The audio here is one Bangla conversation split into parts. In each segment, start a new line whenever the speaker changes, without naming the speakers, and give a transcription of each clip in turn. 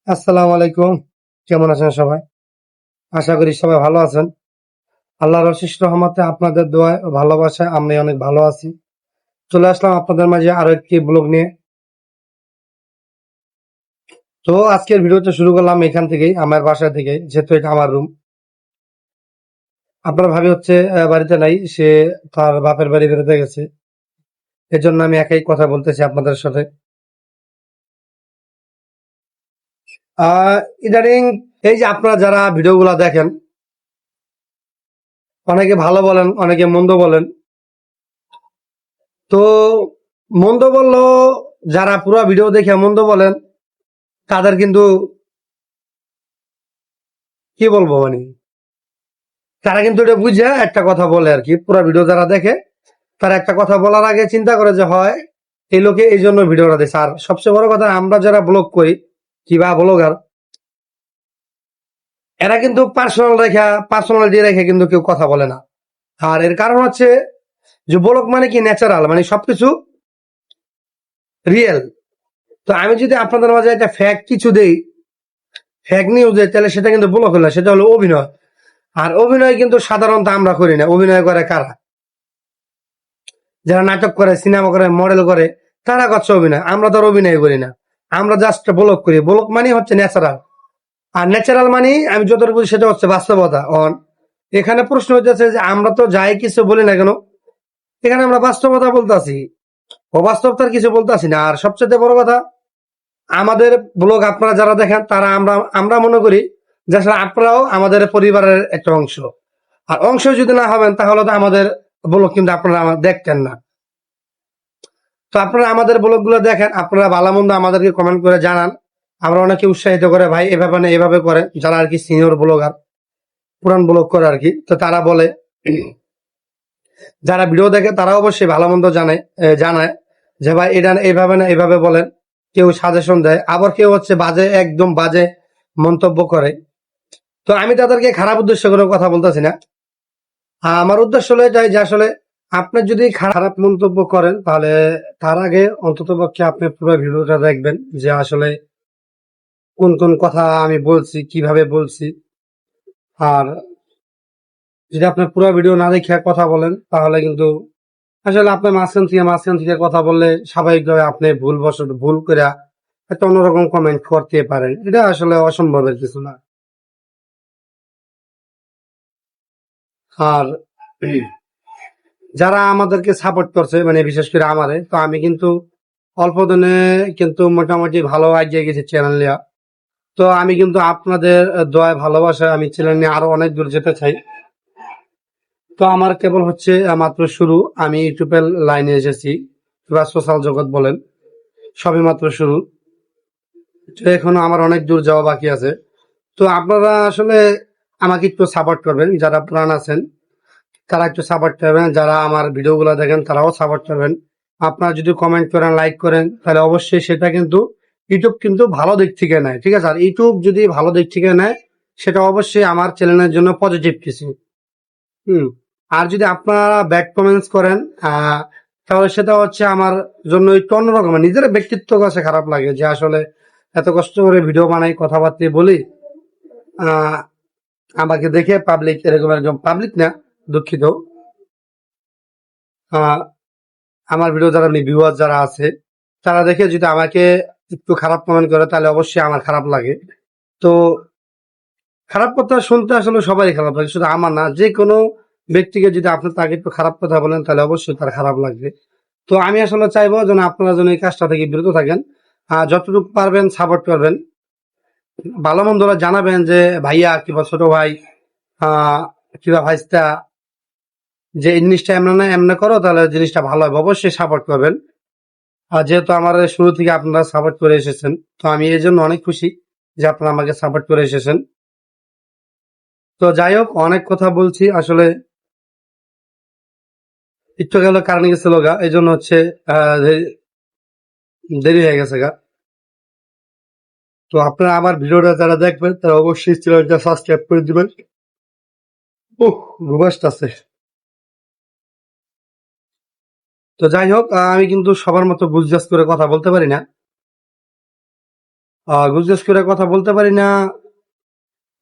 আসসালামু আলাইকুম। কেমন আছেন সবাই? আশা করি সবাই ভালো আছেন। আল্লাহর অশেষ রহমতে আপনাদের দোয়ায় ও ভালোবাসায় আমি অনেক ভালো আছি। চলে আসলাম আপনাদের মাঝে আরো একটি ব্লগ নিয়ে। তো আজকের ভিডিওটা শুরু করলাম এখান থেকেই, আমার বাসা থেকে, যেহেতু এটা আমার রুম। আপনার ভাবি হচ্ছে বাড়িতে নাই, সে তার বাপের বাড়ি বেরোতে গেছে। এজন্য আমি একাই কথা বলতেছি আপনাদের সাথে। আহ ইদানিং এই যে আপনারা যারা ভিডিওগুলা দেখেন, অনেকে ভালো বলেন, অনেকে মন্দ বলেন। তো মন্দ বললো, যারা পুরো ভিডিও দেখে মন্দ বলেন, তাদের কিন্তু কি বলবো, মানে তারা কিন্তু এটা বুঝে একটা কথা বলে আর কি। পুরো ভিডিও যারা দেখে, তারা একটা কথা বলার আগে চিন্তা করে যে হয় এই লোকে এই জন্য ভিডিওটা দিচ্ছে। আর সবচেয়ে বড় কথা, আমরা যারা ব্লগ করি কিংবা ব্লগার, এরা কিন্তু পার্সোনালিটি রেখে কিন্তু কেউ কথা বলে না। আর এর কারণ হচ্ছে যে ব্লগ মানে কি ন্যাচারাল, মানে সবকিছু রিয়েল। তো আমি যদি আপনাদের মাঝে একটা ফ্যাক্ট কিছু দেই, ফ্যাক্ট নিউজ দেই, তাহলে সেটা কিন্তু ব্লগ হলো, সেটা হলো অভিনয়। আর অভিনয় কিন্তু সাধারণত আমরা করি না। অভিনয় করে কারা? যারা নাটক করে, সিনেমা করে, মডেল করে, তারা করছে অভিনয়। আমরা তো আর অভিনয় করি না, আমরা জাস্ট ব্লগ করি। ব্লগ মানে হচ্ছে ন্যাচারাল। আর ন্যাচারাল মানে আমি যতটুকু বুঝি সেটা হচ্ছে বাস্তবতা। এখানে প্রশ্ন হইতেছে যে আমরা তো যাই কিছু বলি না কেন, এখানে আমরা বাস্তবতা বলতেছি, অবাস্তবতার কিছু বলতেছি না। আর সবচেয়ে বড় কথা, আমাদের ব্লগ আপনারা যারা দেখেন, তারা আমরা আমরা মনে করি যে আসলে আপনারাও আমাদের পরিবারের একটা অংশ। আর অংশ যদি না হবেন, তাহলে তো আমাদের ব্লগ কিন্তু আপনারা দেখতেন না। তো আপনারা আমাদের ব্লগ গুলো দেখেন, আপনারা ভালো মন্দ আমাদেরকে কমেন্ট করে জানান। আমরা অনেকে উৎসাহিত করে, ভাই এভাবে না এভাবে করে, যারা আর কি সিনিয়র ব্লগার, পুরান ব্লগ করে আর কি। তো তারা বলে, যারা ভিডিও দেখে তারা অবশ্যই ভালো মন্দ জানায় যে ভাই এটা এইভাবে না এইভাবে বলেন। কেউ সাজেশন দেয়, আবার কেউ হচ্ছে বাজে, একদম বাজে মন্তব্য করে। তো আমি তাদেরকে খারাপ উদ্দেশ্য করে কথা বলতেছি না। আমার উদ্দেশ্য হলো এটাই যে আসলে আপনি যদি খারাপ মন্তব্য করেন, তাহলে তার আগে অন্তত পক্ষে আপনি পুরো ভিডিওটা দেখবেন, যে আসলে কোন কোন কথা আমি বলছি, কিভাবে বলছি। আর যদি আপনি পুরো ভিডিও না দেখে কথা বলেন, তাহলে কিন্তু আসলে আপনি মাঝখান থেকে কথা বললে স্বাভাবিকভাবে আপনি ভুল করে একটা অন্যরকম কমেন্ট করতে পারেন। এটা আসলে অসম্ভবের কিছু না। আর যারা আমাদেরকে সাপোর্ট করছে, মানে বিশেষ করে আমারে, তো আমি কিন্তু অল্প দিনে কিন্তু মোটামুটি ভালো এগিয়ে গেছি চ্যানেল নিয়ে। তো আমি কিন্তু আপনাদের দোয়ায় ভালোবাসায় আমি চ্যানেল নিয়ে আরো অনেক দূর যেতে চাই। তো আমার কেবল হচ্ছে মাত্র শুরু। আমি ইউটিউবের লাইনে এসেছি বা সোশ্যাল জগৎ বলেন, সবে মাত্র শুরু। তো এখনো আমার অনেক দূর যাওয়া বাকি আছে। তো আপনারা আসলে আমাকে একটু সাপোর্ট করবেন, যারা পুরান আছেন তারা একটু সাপোর্ট করবেন, যারা আমার ভিডিওগুলো দেখেন তারাও সাপোর্ট করবেন। আপনারা যদি কমেন্ট করেন, লাইক করেন, তাহলে অবশ্যই সেটা কিন্তু ইউটিউব কিন্তু ভালো দিক থেকে নেয়, ঠিক আছে? আর ইউটিউব যদি ভালো দিক থেকে নেয়, সেটা অবশ্যই আমার চ্যানেলের জন্য পজিটিভ কিছু। হুম। আর যদি আপনারা ব্যাড কমেন্টস করেন, আহ তাহলে সেটা হচ্ছে আমার জন্য একটু অন্যরকম, মানে নিজের ব্যক্তিত্ব কাছে খারাপ লাগে যে আসলে এত কষ্ট করে ভিডিও বানাই, কথাবার্তা বলি, আহ আমাকে দেখে পাবলিক, এরকম একদম পাবলিক না, দুঃখিত, আহ আমার ভিডিও যারা ভিউয়ার যারা আছে, তারা দেখে যদি আমাকে একটু খারাপ কমেন্ট করে, তাহলে অবশ্যই আমার খারাপ লাগে। তো খারাপ কথা শুনতে আসলে সবারই খারাপ লাগে, শুধু আমার না, যে কোনো ব্যক্তিকে যদি আপনি তাকে একটু খারাপ কথা বলেন, তাহলে অবশ্যই তার খারাপ লাগবে। তো আমি আসলে চাইবো যেন আপনারা যেন এই কাজটা থেকে বিরত থাকেন। যতটুকু পারবেন সাপোর্ট করবেন, ভালো মন্দরা জানাবেন যে ভাইয়া কিংবা ছোট ভাই, আহ কিংবা ভাইস্তা, যে এই জিনিসটা এমন না এমন করো, তাহলে জিনিসটা ভালো হবে, অবশ্যই সাপোর্ট করবেন। আর যেহেতু আমার শুরু থেকে আপনারা সাপোর্ট করে এসেছেন, তো আমি এই জন্য অনেক খুশি যে আপনারা আমাকে সাপোর্ট করে এসেছেন। তো যাই হোক, অনেক কথা বলছি আসলে, একটু গেল কারণে গেছিল গা, এই জন্য হচ্ছে দেরি হয়ে গেছে গা। তো আপনারা আমার ভিডিওটা যারা দেখবেন, তারা অবশ্যই চ্যানেলটা সাবস্ক্রাইব করে দিবেন। ওহ, ঘুম আসতেছে। তো যাই হোক, আমি কিন্তু সবার মতো গুজরাজ করে কথা বলতে পারি না। গুজরাস করে কথা বলতে পারি না,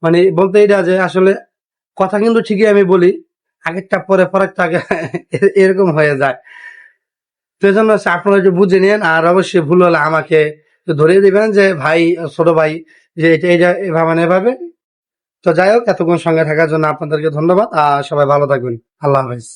মানে বলতে এটা যে আসলে কথা কিন্তু ঠিকই আমি বলি, আগেরটা পরে পরেরটা আগে এরকম হয়ে যায়। তো এই জন্য হচ্ছে আপনারা একটু বুঝে নিন, আর অবশ্যই ভুল হলে আমাকে একটু ধরিয়ে দিবেন যে ভাই, ছোট ভাই, যে এটা এভাবে না এভাবে। তো যাই হোক, এতক্ষণ সঙ্গে থাকার জন্য আপনাদেরকে ধন্যবাদ, আর সবাই ভালো থাকবেন। আল্লাহ হাফেজ।